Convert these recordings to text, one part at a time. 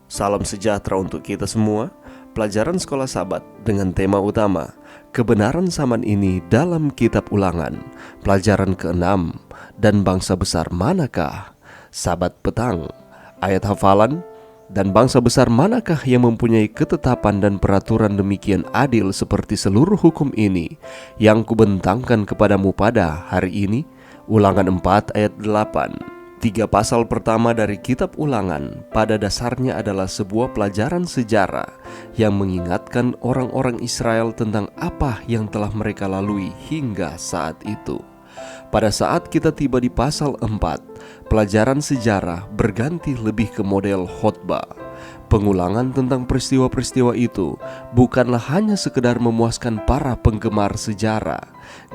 Salam sejahtera untuk kita semua. Pelajaran Sekolah Sabat dengan tema utama Kebenaran Zaman Ini dalam Kitab Ulangan, pelajaran ke-6, dan bangsa besar manakah? Sabat petang, ayat hafalan. Dan bangsa besar manakah yang mempunyai ketetapan dan peraturan demikian adil seperti seluruh hukum ini yang kubentangkan kepadamu pada hari ini? Ulangan 4 ayat 8. 3 pasal pertama dari kitab Ulangan pada dasarnya adalah sebuah pelajaran sejarah yang mengingatkan orang-orang Israel tentang apa yang telah mereka lalui hingga saat itu. Pada saat kita tiba di pasal 4, pelajaran sejarah berganti lebih ke model khotbah. Pengulangan tentang peristiwa-peristiwa itu bukanlah hanya sekedar memuaskan para penggemar sejarah.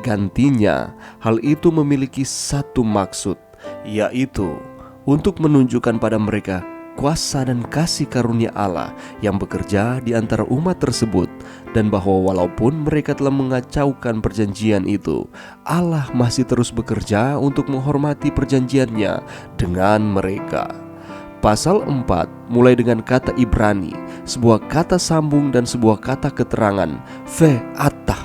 Gantinya, hal itu memiliki satu maksud, yaitu untuk menunjukkan pada mereka kuasa dan kasih karunia Allah yang bekerja di antara umat tersebut, dan bahwa walaupun mereka telah mengacaukan perjanjian itu, Allah masih terus bekerja untuk menghormati perjanjiannya dengan mereka. Pasal 4 mulai dengan kata Ibrani, sebuah kata sambung dan sebuah kata keterangan, ve'atah,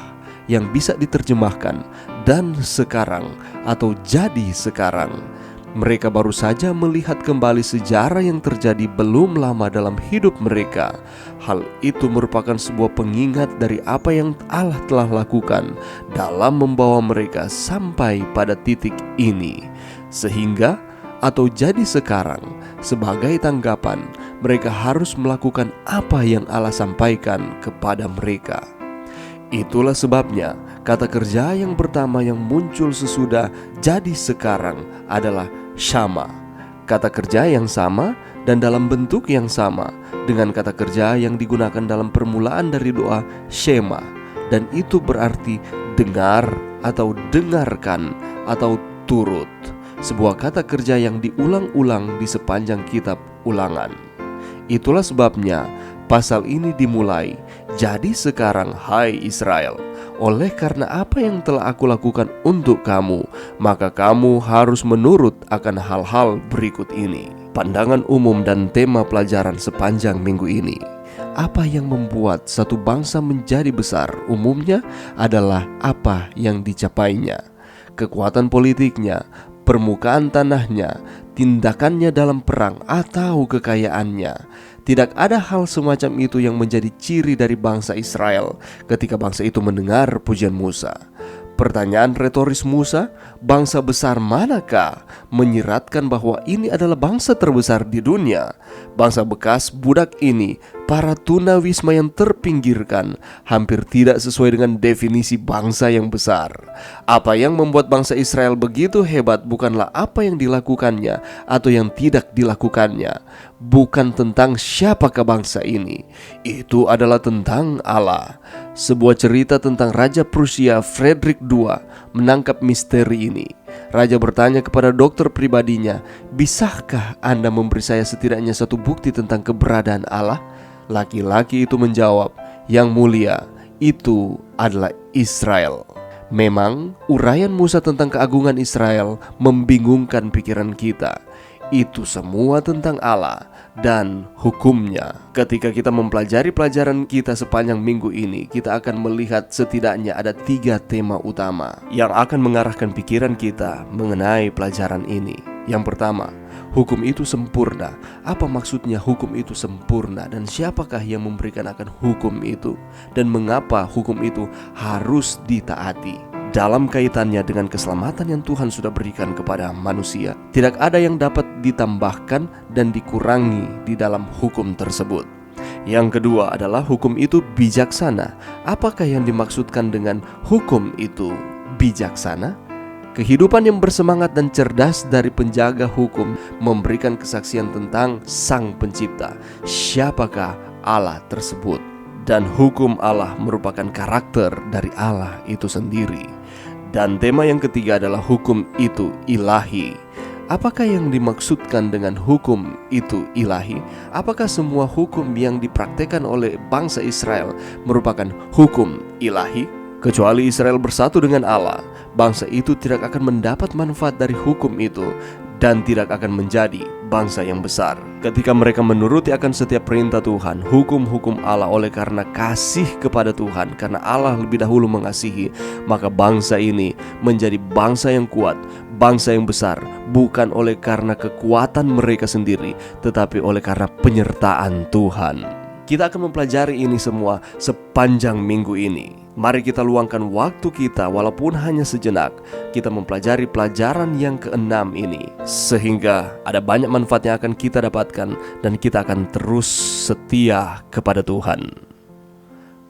yang bisa diterjemahkan dan sekarang atau jadi sekarang. Mereka baru saja melihat kembali sejarah yang terjadi belum lama dalam hidup mereka. Hal itu merupakan sebuah pengingat dari apa yang Allah telah lakukan dalam membawa mereka sampai pada titik ini. Sehingga atau jadi sekarang, sebagai tanggapan, mereka harus melakukan apa yang Allah sampaikan kepada mereka. Itulah sebabnya kata kerja yang pertama yang muncul sesudah jadi sekarang adalah Shama. Kata kerja yang sama dan dalam bentuk yang sama dengan kata kerja yang digunakan dalam permulaan dari doa Shema, dan itu berarti dengar atau dengarkan atau turut. Sebuah kata kerja yang diulang-ulang di sepanjang kitab Ulangan. Itulah sebabnya pasal ini dimulai, jadi sekarang hai Israel, oleh karena apa yang telah aku lakukan untuk kamu, maka kamu harus menurut akan hal-hal berikut ini. Pandangan umum dan tema pelajaran sepanjang minggu ini. Apa yang membuat satu bangsa menjadi besar umumnya adalah apa yang dicapainya. Kekuatan politiknya, permukaan tanahnya, tindakannya dalam perang, atau kekayaannya. Tidak ada hal semacam itu yang menjadi ciri dari bangsa Israel ketika bangsa itu mendengar pujian Musa. Pertanyaan retoris Musa, bangsa besar manakah, menyiratkan bahwa ini adalah bangsa terbesar di dunia. Bangsa bekas budak ini, para tunawisma yang terpinggirkan, hampir tidak sesuai dengan definisi bangsa yang besar. Apa yang membuat bangsa Israel begitu hebat bukanlah apa yang dilakukannya atau yang tidak dilakukannya. Bukan tentang siapakah bangsa ini. Itu adalah tentang Allah. Sebuah cerita tentang Raja Prusia Frederick II menangkap misteri ini. Raja bertanya kepada dokter pribadinya, "Bisakah Anda memberi saya setidaknya satu bukti tentang keberadaan Allah?" Laki-laki itu menjawab, "Yang mulia, itu adalah Israel." Memang, uraian Musa tentang keagungan Israel membingungkan pikiran kita. Itu semua tentang Allah dan hukumnya. Ketika kita mempelajari pelajaran kita sepanjang minggu ini, kita akan melihat setidaknya ada 3 tema utama yang akan mengarahkan pikiran kita mengenai pelajaran ini. Yang pertama, hukum itu sempurna. Apa maksudnya hukum itu sempurna, dan siapakah yang memberikan akan hukum itu, dan mengapa hukum itu harus ditaati? Dalam kaitannya dengan keselamatan yang Tuhan sudah berikan kepada manusia, tidak ada yang dapat ditambahkan dan dikurangi di dalam hukum tersebut. Yang kedua adalah hukum itu bijaksana. Apakah yang dimaksudkan dengan hukum itu bijaksana? Kehidupan yang bersemangat dan cerdas dari penjaga hukum memberikan kesaksian tentang Sang Pencipta. Siapakah Allah tersebut? Dan hukum Allah merupakan karakter dari Allah itu sendiri. Dan tema yang ketiga adalah hukum itu ilahi. Apakah yang dimaksudkan dengan hukum itu ilahi? Apakah semua hukum yang dipraktekkan oleh bangsa Israel merupakan hukum ilahi? Kecuali Israel bersatu dengan Allah, bangsa itu tidak akan mendapat manfaat dari hukum itu. dan tidak akan menjadi bangsa yang besar. Ketika mereka menuruti akan setiap perintah Tuhan, hukum-hukum Allah, oleh karena kasih kepada Tuhan, karena Allah lebih dahulu mengasihi, maka bangsa ini menjadi bangsa yang kuat, bangsa yang besar, bukan oleh karena kekuatan mereka sendiri, tetapi oleh karena penyertaan Tuhan. Kita akan mempelajari ini semua sepanjang minggu ini. Mari kita luangkan waktu kita walaupun hanya sejenak. Kita mempelajari pelajaran yang ke-6 ini, sehingga ada banyak manfaat yang akan kita dapatkan dan kita akan terus setia kepada Tuhan.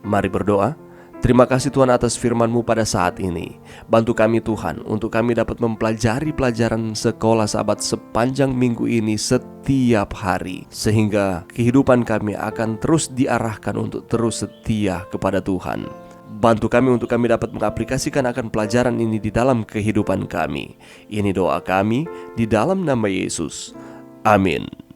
Mari berdoa. Terima kasih Tuhan atas firman-Mu pada saat ini. Bantu kami Tuhan untuk kami dapat mempelajari pelajaran sekolah Sabat sepanjang minggu ini setiap hari, sehingga kehidupan kami akan terus diarahkan untuk terus setia kepada Tuhan. Bantu kami untuk kami dapat mengaplikasikan akan pelajaran ini di dalam kehidupan kami. Ini doa kami di dalam nama Yesus. Amin.